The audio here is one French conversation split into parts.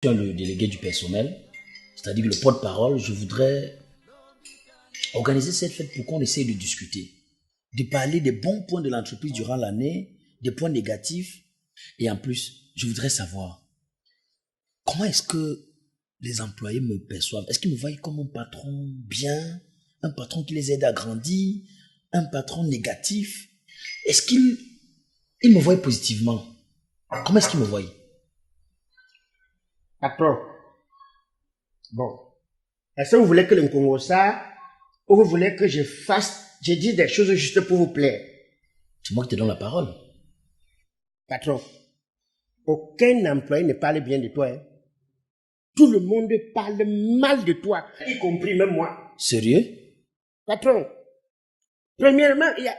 suis le délégué du personnel, c'est-à-dire le porte-parole. Je voudrais organiser cette fête pour qu'on essaye de discuter, de parler des bons points de l'entreprise durant l'année, des points négatifs. Et en plus, je voudrais savoir comment est-ce que les employés me perçoivent. Est-ce qu'ils me voient comme un patron bien, un patron qui les aide à grandir, un patron négatif? Est-ce qu'ils me voient positivement? Comment est-ce qu'ils me voient? Patron, bon, est-ce que vous voulez que le Congo ça, ou vous voulez que je dise des choses juste pour vous plaire? C'est moi qui te donne la parole. Patron, aucun employé ne parle bien de toi. Hein. Tout le monde parle mal de toi, y compris même moi. Sérieux? Patron, premièrement, il y a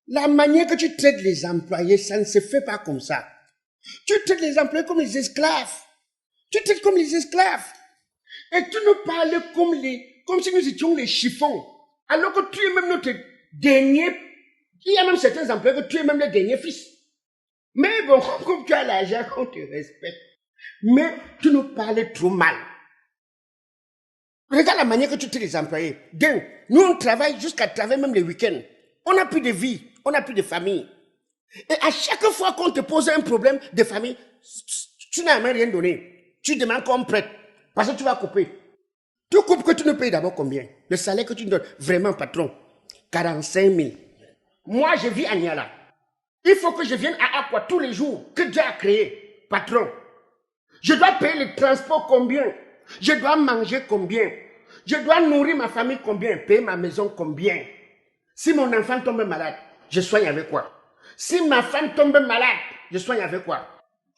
la manière que tu traites les employés, ça ne se fait pas comme ça. Tu traites les employés comme les esclaves. Tu traites comme les esclaves. Et tu nous parles comme si nous étions les chiffons. Alors que tu es même notre dernier. Il y a même certains employés que tu es même le dernier fils. Mais bon, comme tu as l'argent, on te respecte. Mais tu nous parles trop mal. Regarde la manière que tu traites les employés. Nous on travaille jusqu'à travailler même les week-ends. On n'a plus de vie, on n'a plus de famille. Et à chaque fois qu'on te pose un problème de famille, tu n'as même rien donné. Tu demandes qu'on prête. Parce que tu vas couper. Tu coupes que tu nous payes d'abord combien? Le salaire que tu nous donnes, vraiment patron, 45 000. Moi, je vis à Niala. Il faut que je vienne à Aqua tous les jours que Dieu a créé, patron. Je dois payer le transport combien? Je dois manger combien? Je dois nourrir ma famille combien? Payer ma maison combien? Si mon enfant tombe malade, je soigne avec quoi? Si ma femme tombe malade, je soigne avec quoi?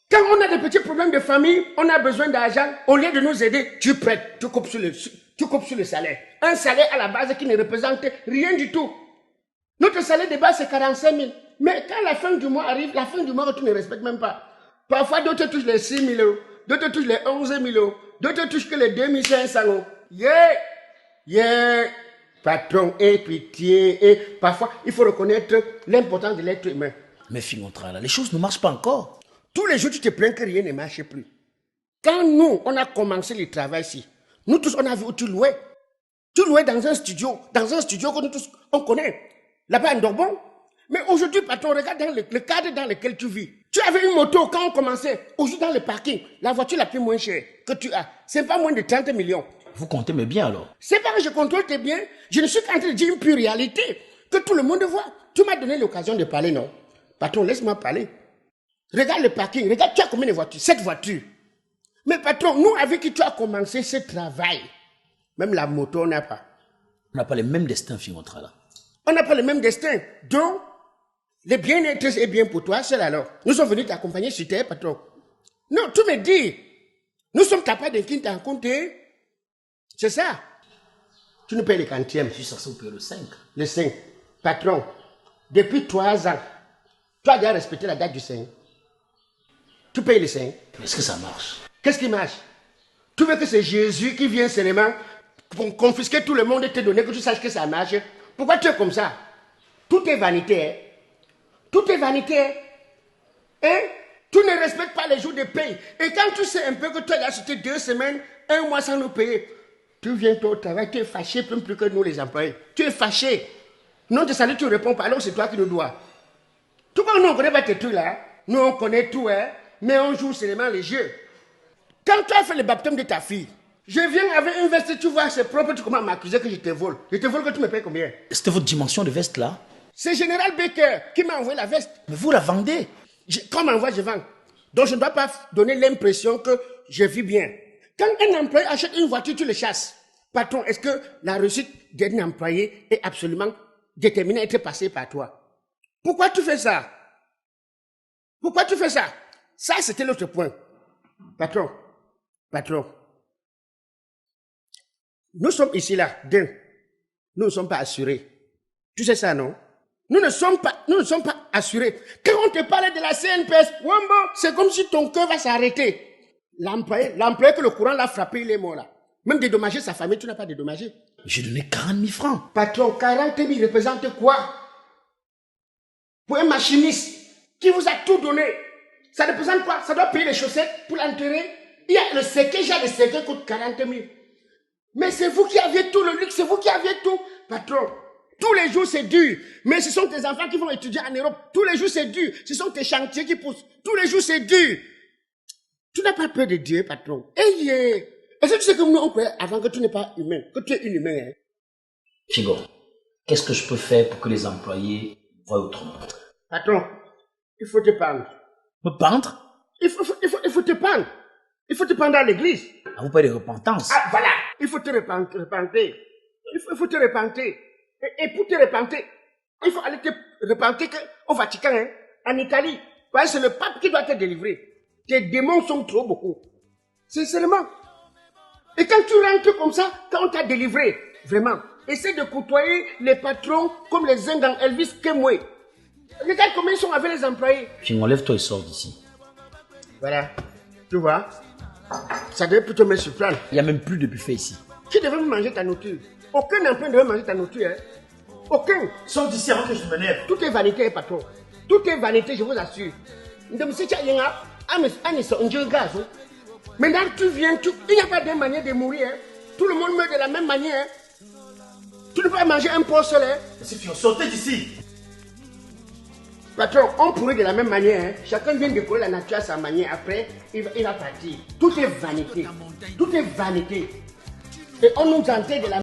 Quand on a des petits problèmes de famille, on a besoin d'argent, au lieu de nous aider, tu prêtes, tu coupes sur le salaire. Un salaire à la base qui ne représente rien du tout. Notre salaire de base, c'est 45 000. Mais quand la fin du mois arrive, la fin du mois, tu ne respectes même pas. Parfois, d'autres touchent les 6 000 euros, d'autres touchent les 11 000 euros, d'autres touchent que les 2 500 euros. Yeah! Patron, aie pitié. Et parfois, il faut reconnaître l'importance de l'être humain. Mais Fingontra, là, les choses ne marchent pas encore. Tous les jours, tu te plains que rien ne marche plus. Quand nous, on a commencé le travail ici, nous tous, on a vu où tu louais. Tu louais dans un studio que nous tous, on connaît. Là-bas, à Ndorbon. Mais aujourd'hui, patron, regarde dans le cadre dans lequel tu vis. Tu avais une moto quand on commençait. Aujourd'hui, dans le parking, la voiture la plus moins chère que tu as, c'est pas moins de 30 millions. Vous comptez mes biens alors? C'est pas que je contrôle tes biens. Je ne suis qu'en train de dire une pure réalité que tout le monde voit. Tu m'as donné l'occasion de parler, non? Patron, laisse-moi parler. Regarde le parking. Regarde, tu as combien de voitures? 7 voitures. Mais patron, nous, avec qui tu as commencé ce travail, même la moto, on n'a pas. On n'a pas les mêmes destins, Fingontra, là. On n'a pas le même destin. Donc, le bien-être est bien pour toi, seul alors. Nous sommes venus t'accompagner sur terre, patron. Non, tu me dis, nous sommes capables de qui t'en compter. C'est ça. Tu nous payes le quantième. Je suis censé vous payer le 5. Le 5. Patron, depuis 3 ans, tu as déjà respecté la date du 5. Tu payes le 5. Est-ce que ça marche? Qu'est-ce qui marche? Tu veux que c'est Jésus qui vient seulement pour confisquer tout le monde et te donner que tu saches que ça marche? Pourquoi tu es comme ça? Tout est vanité. Hein? Tout est vanité. Hein? Tu ne respectes pas les jours de paye. Et quand tu sais un peu que tu as acheté 2 semaines, 1 mois sans nous payer, tu viens au travail, tu es fâché plus que nous les employés. Tu es fâché. Non, de salut, tu ne réponds pas, alors c'est toi qui nous dois. Tout le monde, nous, on ne connaît pas tes trucs là. Nous, on connaît tout, hein. Mais on joue seulement les jeux. Quand tu as fait le baptême de ta fille, je viens avec une veste, tu vois, c'est propre, tu commences à m'accuser que je te vole. Je te vole que tu me payes combien? C'était votre dimension de veste là? C'est Général Baker qui m'a envoyé la veste. Mais vous la vendez? Quand on m'envoie, je vends. Donc je ne dois pas donner l'impression que je vis bien. Quand un employé achète une voiture, tu le chasses. Patron, est-ce que la réussite d'un employé est absolument déterminée à être passée par toi? Pourquoi tu fais ça? Pourquoi tu fais ça? Ça, c'était l'autre point. Patron, nous sommes ici là, nous ne sommes pas assurés. Tu sais ça, non? Nous ne sommes pas assurés. Quand on te parle de la CNPS, Wambo, c'est comme si ton cœur va s'arrêter. L'employé que le courant l'a frappé, il est mort là. Même dédommager sa famille, tu n'as pas dédommagé. J'ai donné 40 000 francs. Patron, 40 000 représente quoi? Pour un machiniste qui vous a tout donné, ça représente quoi? Ça doit payer les chaussettes pour l'enterrer, Il y a le cercueil, j'ai le cercueil qui coûte 40 000. Mais c'est vous qui aviez tout le luxe, c'est vous qui aviez tout. Patron, tous les jours c'est dur. Mais ce sont tes enfants qui vont étudier en Europe. Tous les jours c'est dur. Ce sont tes chantiers qui poussent. Tous les jours c'est dur. Tu n'as pas peur de Dieu, patron. Est-ce que tu sais que nous on croyait avant que tu n'es pas humain, que tu es inhumain, hein? Figo, qu'est-ce que je peux faire pour que les employés voient autrement? Patron, il faut te pendre. Me pendre? Il faut te pendre. Il faut te pendre à l'église. Ah, vous parlez de repentance. Ah, voilà. Il faut te repenter. Il faut te repenter. Et pour te repenter, il faut aller te repenter au Vatican, hein, en Italie. Parce que c'est le pape qui doit te délivrer. Tes démons sont trop beaucoup. Sincèrement. Et quand tu rentres comme ça, quand on t'a délivré, vraiment, essaie de côtoyer les patrons comme les uns dans Elvis Kemwe. Regarde comment ils sont avec les employés. Figo, lève-toi et sors d'ici. Voilà. Tu vois, ça devait plutôt me surprendre. Il n'y a même plus de buffet ici. Qui devait manger ta nourriture? Aucun emprunt ne devait manger ta nourriture. Hein? Aucun. Sors d'ici avant que je me lève. Tout est vanité, patron. Tout est vanité, je vous assure. Maintenant, tu viens, il n'y a pas de manière de mourir. Hein? Tout le monde meurt de la même manière. Hein? Tu ne peux pas manger un pot seul. Hein? C'est Figo, sortez d'ici. Patron, on pourrait de la même manière. Hein? Chacun vient décorer la nature à sa manière. Après, il va partir. Tout est vanité. Tout est vanité. Et on nous entend de la